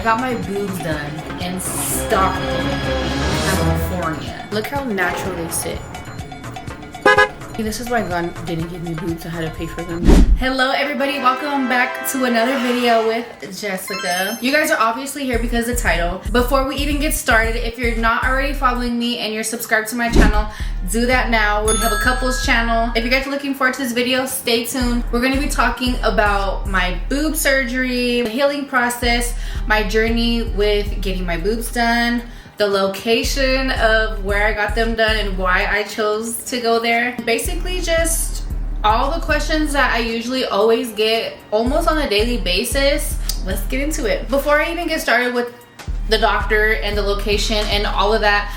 I got my boobs done in Stockton, California. Look how natural they sit. This is why God didn't give me boobs. I had to pay for them. Hello everybody, welcome back to another video with Jessica. You guys are obviously here because of the title. Before we even get started, if you're not already following me and you're subscribed to my channel, do that now. We have a couples channel. If you guys are looking forward to this video, stay tuned. We're going to be talking about my boob surgery, the healing process, my journey with getting my boobs done, the location of where I got them done and why I chose to go there. Basically just all the questions that I usually always get almost on a daily basis. Let's get into it. Before I even get started with the doctor and the location and all of that,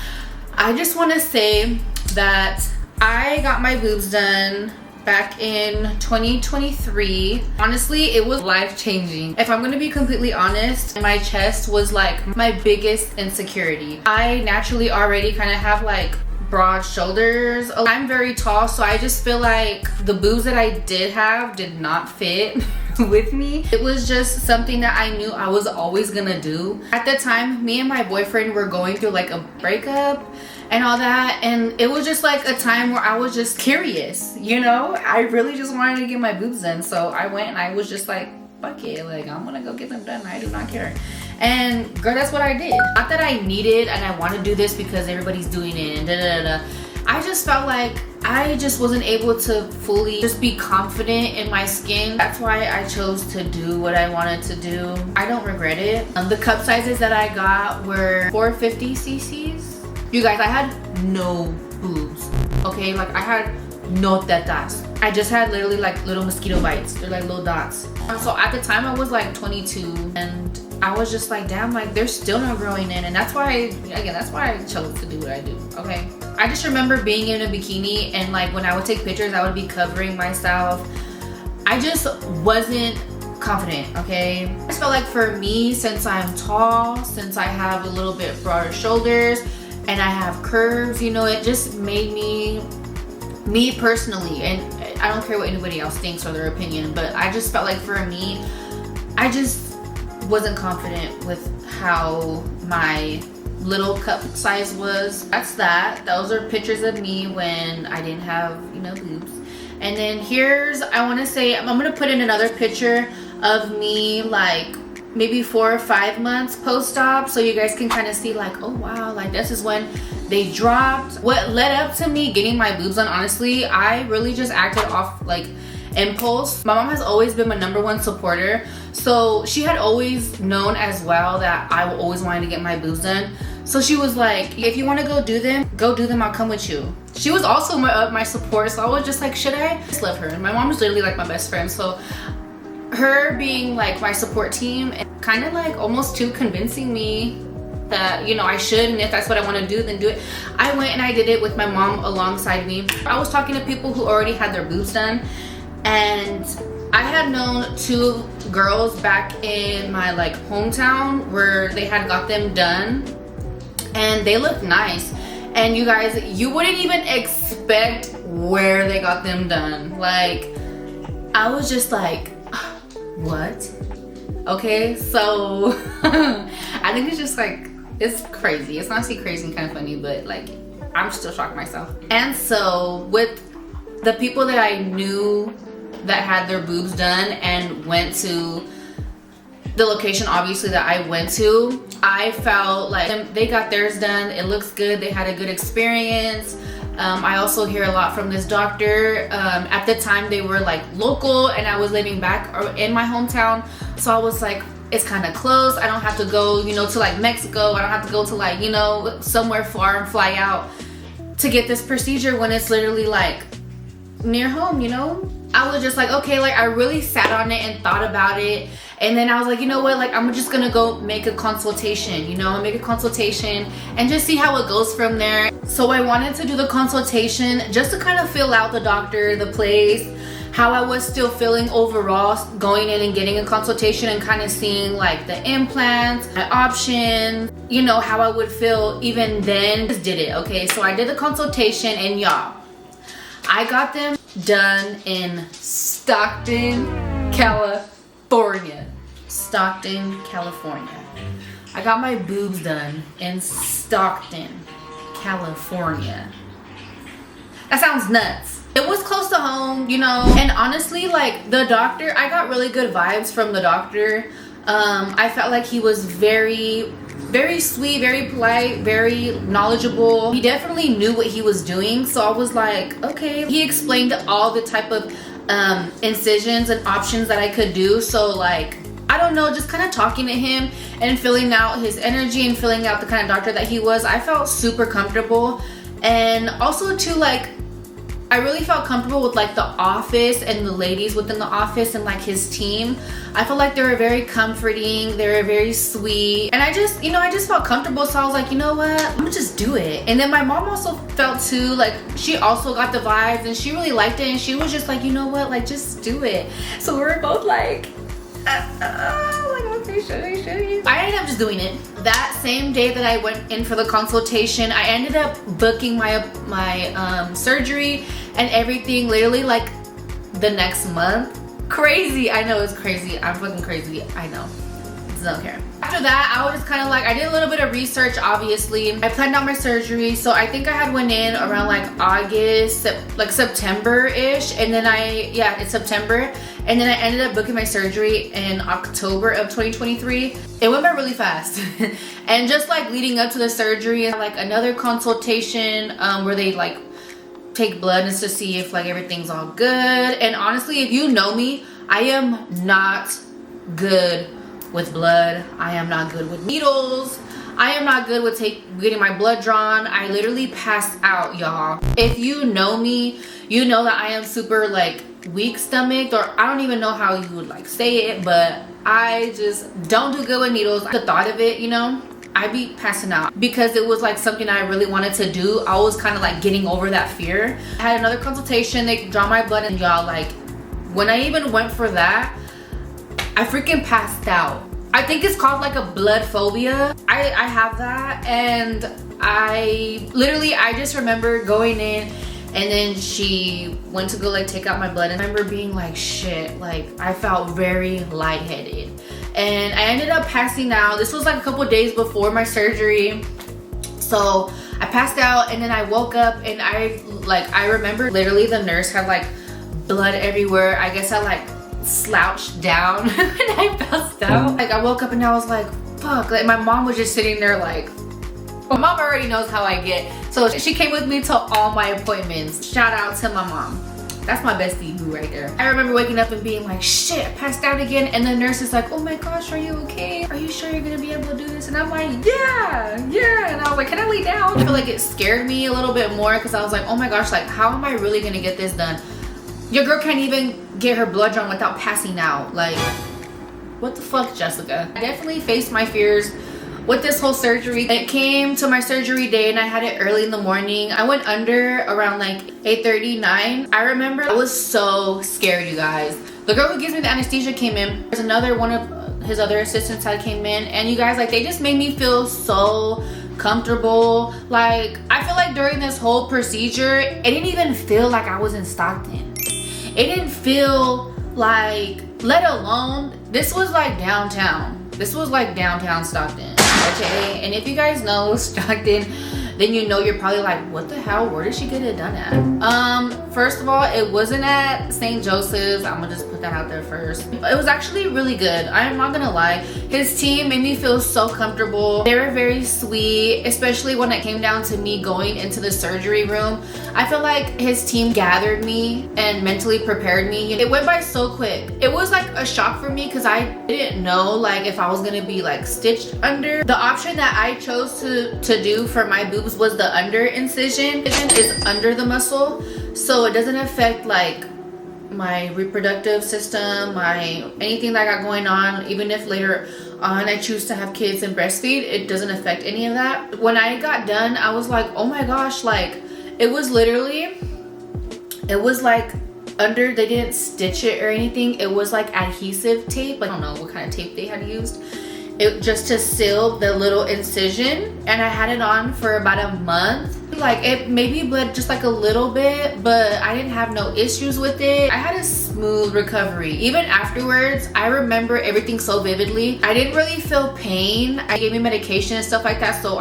I just want to say that I got my boobs done back in 2023. Honestly, it was life-changing. If I'm gonna be completely honest, my chest was like my biggest insecurity. I naturally already kind of have like broad shoulders. I'm very tall, so I just feel like the boobs that I did have did not fit with me. It was just something that I knew I was always gonna do. At the time, me and my boyfriend were going through like a breakup and all that, and it was just like a time where I was just curious, you know? I really just wanted to get my boobs done, so I went and I was just like, fuck it, like I'm gonna go get them done. I do not care. And girl, that's what I did. Not that I needed and I want to do this because everybody's doing it and da da da. I just felt like I just wasn't able to fully just be confident in my skin. That's why I chose to do what I wanted to do. I don't regret it. The cup sizes that I got were 450 cc's. You guys, I had no boobs, okay? Like I had no tetas. I just had literally like little mosquito bites. They're like little dots. So at the time I was like 22 and I was just like, damn, like they're still not growing in. And that's why, again, that's why I chose to do what I do, okay? I just remember being in a bikini and like when I would take pictures, I would be covering myself. I just wasn't confident, okay? I just felt like for me, since I'm tall, since I have a little bit broader shoulders and I have curves, you know, it just made me personally, and I don't care what anybody else thinks or their opinion, but I just felt like for me, I just wasn't confident with how my little cup size was. That's that. Those are pictures of me when I didn't have, you know, boobs. And then here's, I want to say, I'm gonna put in another picture of me like maybe 4 or 5 months post-op, so you guys can kind of see like, oh wow, like this is when they dropped. What led up to me getting my boobs done, honestly, I really just acted off like impulse. My mom has always been my #1 supporter, so she had always known as well that I always wanted to get my boobs done. So she was like, if you want to go do them, I'll come with you. She was also my support, so I was just like, should I? I just love her. My mom is literally like my best friend, so her being like my support team and kind of like almost too convincing me that, you know, I should, and if that's what I want to do, then do it. I went and I did it with my mom alongside me. I was talking to people who already had their boobs done, and I had known 2 girls back in my like hometown where they had got them done and they looked nice. And you guys, you wouldn't even expect where they got them done. Like I was just like, what? Okay, so I think it's just like, it's crazy. It's honestly crazy and kind of funny, but like I'm still shocked myself. And so with the people that I knew that had their boobs done and went to the location obviously that I went to, I felt like they got theirs done. It looks good. They had a good experience. I also hear a lot from this doctor. At the time they were like local and I was living back in my hometown, so I was like, it's kind of close. I don't have to go, you know, to like Mexico. I don't have to go to like, you know, somewhere far and fly out to get this procedure when it's literally like near home, you know? I was just like, okay, like I really sat on it and thought about it, and then I was like, you know what, like I'm just gonna go make a consultation, you know, make a consultation and just see how it goes from there. So I wanted to do the consultation just to kind of feel out the doctor, the place, how I was still feeling overall going in and getting a consultation and kind of seeing like the implants, my options, you know, how I would feel even then. Just did it, okay? So I did the consultation and y'all, I got them done in Stockton, California. Stockton, California. I got my boobs done in Stockton, California. That sounds nuts. It was close to home, you know, and honestly, like, the doctor, I got really good vibes from the doctor. I felt like he was very sweet, very polite, very knowledgeable. He definitely knew what he was doing, so I was like, okay. He explained all the type of incisions and options that I could do. So like, I don't know, just kind of talking to him and filling out his energy and filling out the kind of doctor that he was, I felt super comfortable. And also too, like, I really felt comfortable with like the office and the ladies within the office and like his team. I felt like they were very comforting, they were very sweet, and I just, you know, I just felt comfortable. So I was like, you know what, I'm gonna just do it. And then my mom also felt too, like, she also got the vibes and she really liked it, and she was just like, you know what, like, just do it. So we were both like, okay, should I? I ended up just doing it. That same day that I went in for the consultation, I ended up booking my surgery and everything literally like the next month. Crazy. I know, it's crazy. I'm fucking crazy. I know. I don't care. After that, I was just kind of like, I did a little bit of research, obviously. I planned out my surgery, so I think I had went in around like August, like September-ish, and then it's September, and then I ended up booking my surgery in October of 2023. It went by really fast. And just like leading up to the surgery, like another consultation where they like take blood just to see if like everything's all good. And honestly, if you know me, I am not good with blood. I am not good with needles. I am not good with getting my blood drawn. I literally passed out, y'all. If you know me, you know that I am super like weak stomached, or I don't even know how you would like say it, but I just don't do good with needles. The thought of it, you know, I be passing out because it was like something I really wanted to do. I was kind of like getting over that fear. I had another consultation, they draw my blood, and y'all, like, when I even went for that, I freaking passed out. I think it's called like a blood phobia. I have that, and I just remember going in, and then she went to go like take out my blood, and I remember being like, shit, like I felt very lightheaded, and I ended up passing out. This was like a couple of days before my surgery, so I passed out, and then I woke up, and I remember literally the nurse had like blood everywhere. I guess I like slouched down when I passed out. Like, I woke up and I was like, fuck. Like, my mom was just sitting there like, my mom already knows how I get, so she came with me to all my appointments. Shout out to my mom. That's my bestie boo right there. I remember waking up and being like, shit, I passed out again. And the nurse is like, oh my gosh, are you okay? Are you sure you're gonna be able to do this? And I'm like, yeah. And I was like, can I lay down? I feel like it scared me a little bit more because I was like, oh my gosh, like, how am I really gonna get this done? Your girl can't even get her blood drawn without passing out. Like, what the fuck, Jessica? I definitely faced my fears with this whole surgery. It came to my surgery day and I had it early in the morning. I went under around like 8:39. I remember I was so scared, you guys. The girl who gives me the anesthesia came in. There's another one of his other assistants that came in, and you guys, like, they just made me feel so comfortable. Like, I feel like during this whole procedure, it didn't even feel like I was in Stockton. It didn't feel like, let alone, this was like downtown. This was like downtown Stockton, okay? And if you guys know Stockton, then you know you're probably like, what the hell? Where did she get it done at? First of all, it wasn't at St. Joseph's. I'm gonna just put that out there first. It was actually really good. I'm not gonna lie. His team made me feel so comfortable. They were very sweet, especially when it came down to me going into the surgery room. I feel like his team gathered me and mentally prepared me. It went by so quick. It was like a shock for me because I didn't know like if I was gonna be like stitched under. The option that I chose to do for my boobs was the under incision. It is under the muscle, so it doesn't affect like my reproductive system, my anything that I got going on. Even if later on I choose to have kids and breastfeed, it doesn't affect any of that. When I got done, I was like, oh my gosh, like it was like under, they didn't stitch it or anything. It was like adhesive tape. Like, I don't know what kind of tape they had used. it just to seal the little incision, and I had it on for about a month. Like, it maybe bled just like a little bit, but I didn't have no issues with it. I had a smooth recovery. Even afterwards, I remember everything so vividly. I didn't really feel pain. I gave me medication and stuff like that, so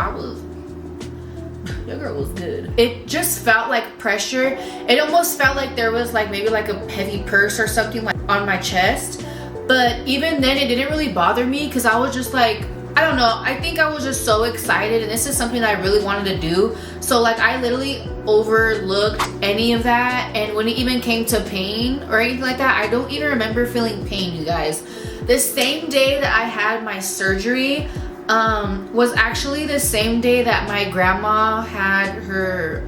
your girl was good. It just felt like pressure. It almost felt like there was like maybe like a heavy purse or something like on my chest. But even then, it didn't really bother me because I was just like, I don't know, I think I was just so excited, and this is something that I really wanted to do. So like, I literally overlooked any of that, and when it even came to pain or anything like that, I don't even remember feeling pain, you guys. The same day that I had my surgery was actually the same day that my grandma had her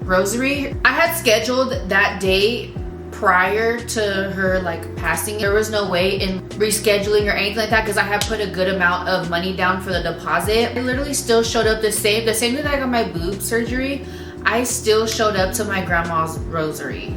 rosary. I had scheduled that day prior to her like passing. There was no way in rescheduling or anything like that because I had put a good amount of money down for the deposit. I literally still showed up the same day that I got my boob surgery. I still showed up to my grandma's rosary.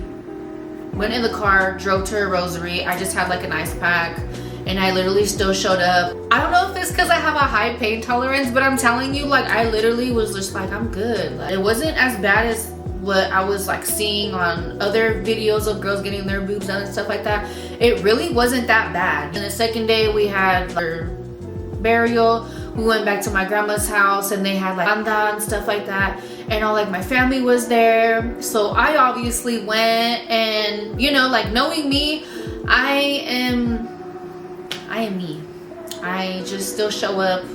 Went in the car, drove to her rosary. I just had like an ice pack, and I literally still showed up. I don't know if it's because I have a high pain tolerance, but I'm telling you, like, I literally was just like, I'm good. Like, it wasn't as bad as what I was like seeing on other videos of girls getting their boobs done and stuff like that. It really wasn't that bad. And the second day we had her burial. We went back to my grandma's house, and they had like banda and stuff like that, and all like my family was there. So I obviously went, and you know, like, knowing me, I am me. I just still show up.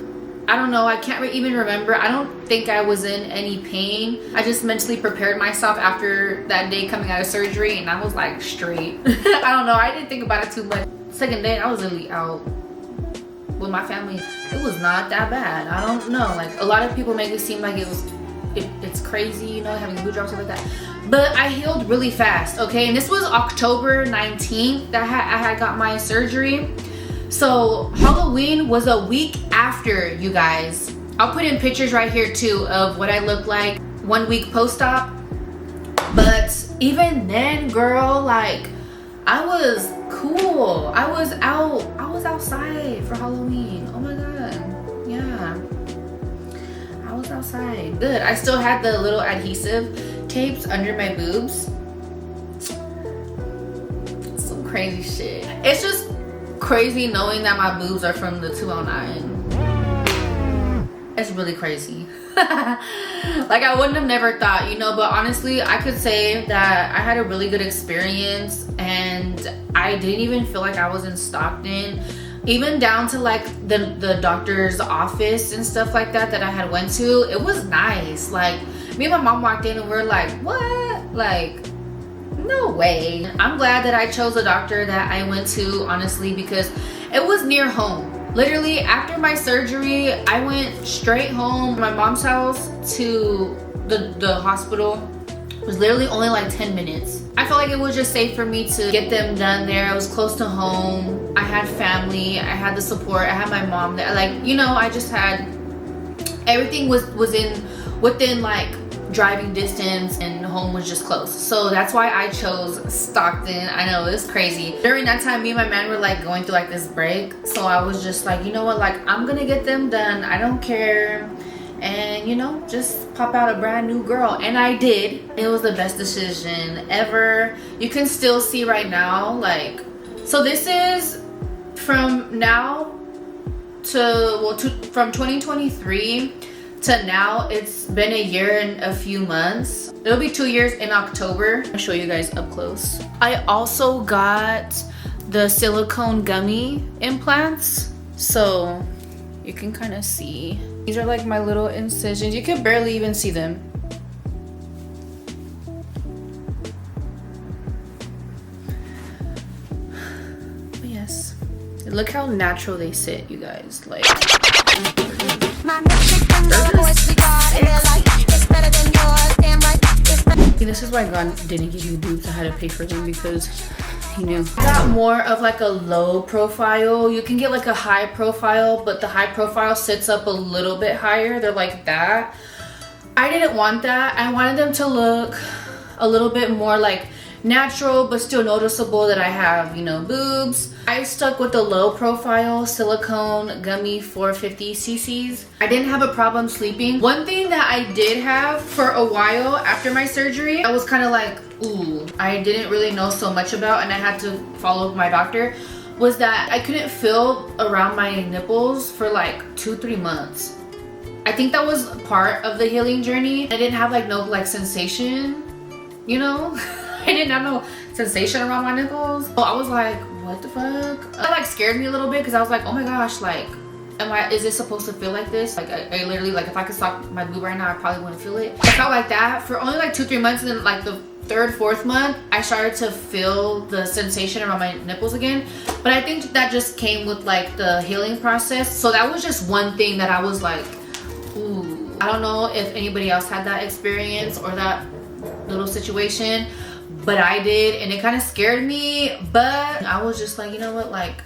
I don't know, I can't even remember. I don't think I was in any pain. I just mentally prepared myself after that day coming out of surgery, and I was like straight. I don't know, I didn't think about it too much. Second day, I was literally out with my family. It was not that bad. I don't know, like, a lot of people make it seem like it's crazy, you know, having boob jobs and stuff like that. But I healed really fast, okay? And this was October 19th that I had got my surgery. So Halloween was a week after, you guys. I'll put in pictures right here too of what I looked like 1 week post-op. But even then, girl, like, I was cool. I was outside for Halloween. Oh my god. Yeah. I was outside. Good. I still had the little adhesive tapes under my boobs. Some crazy shit. It's just crazy knowing that my boobs are from the 209. It's really crazy. Like, I wouldn't have never thought, you know, but honestly, I could say that I had a really good experience, and I didn't even feel like I was in Stockton, even down to like the doctor's office and stuff like that I had went to. It was nice. Like, me and my mom walked in and we're like, what? Like, no way. I'm glad that I chose a doctor that I went to, honestly, because it was near home. Literally, after my surgery, I went straight home. My mom's house to the hospital was literally only like 10 minutes. I felt like it was just safe for me to get them done there. I was close to home. I had family. I had the support. I had my mom there. Like, you know, I just had everything was within like driving distance, and home was just close. So that's why I chose Stockton. I know, it's crazy. During that time, me and my man were like going through like this break, so I was just like, you know what, like, I'm gonna get them done. I don't care, and you know, just pop out a brand new girl. And I did. It was the best decision ever. You can still see right now, like, so this is from now to from 2023 to now. It's been a year and a few months. It'll be 2 years in October. I'll show you guys up close. I also got the silicone gummy implants, so you can kind of see. These are like my little incisions. You can barely even see them. But yes, look how natural they sit, you guys. Like, this is why God didn't give you boobs. I had to pay for them because he knew. I got more of like a low profile. You can get like a high profile, but the high profile sits up a little bit higher. They're like that. I didn't want that. I wanted them to look a little bit more like natural, but still noticeable that I have, you know, boobs. I stuck with the low profile silicone gummy 450 cc's. I didn't have a problem sleeping. One thing that I did have for a while after my surgery, I was kind of like, ooh, I didn't really know so much about, and I had to follow my doctor, was that I couldn't feel around my nipples for like 2-3 months. I think that was part of the healing journey. I didn't have like no like sensation, you know? I didn't have no sensation around my nipples. So I was like, what the fuck? That like scared me a little bit because I was like, oh my gosh, like, is it supposed to feel like this? Like I literally, like if I could stop my boob right now, I probably wouldn't feel it. I felt like that for only like 2-3 months, and then like the 3rd, 4th month, I started to feel the sensation around my nipples again. But I think that just came with like the healing process. So that was just one thing that I was like, ooh. I don't know if anybody else had that experience or that little situation, but I did, and it kind of scared me. But I was just like, you know what, like,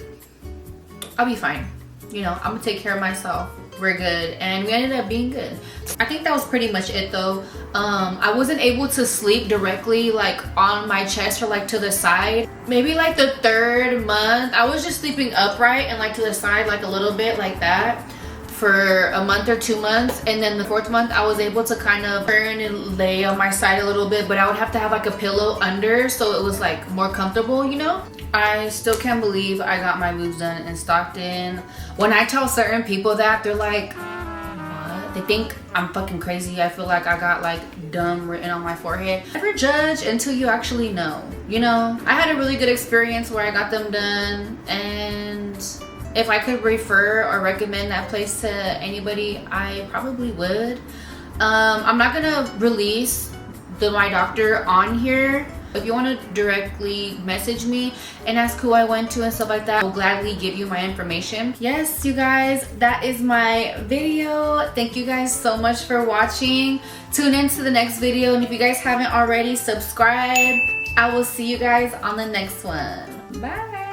I'll be fine, you know, I'm gonna take care of myself, we're good. And we ended up being good. I think that was pretty much it though. I wasn't able to sleep directly like on my chest or like to the side. Maybe like the 3rd month I was just sleeping upright and like to the side, like a little bit like that, for a month or 2 months. And then the 4th month I was able to kind of turn and lay on my side a little bit, but I would have to have like a pillow under so it was like more comfortable, you know. I still can't believe I got my boobs done in Stockton. When I tell certain people that, they're like, what? They think I'm fucking crazy. I feel like I got like dumb written on my forehead. Never judge until you actually know, you know. I had a really good experience where I got them done, and if I could refer or recommend that place to anybody, I probably would. I'm not gonna release my doctor on here. If you want to directly message me and ask who I went to and stuff like that, I'll gladly give you my information. Yes, you guys, that is my video. Thank you guys so much for watching. Tune in to the next video, and if you guys haven't already, subscribe. I will see you guys on the next one. Bye.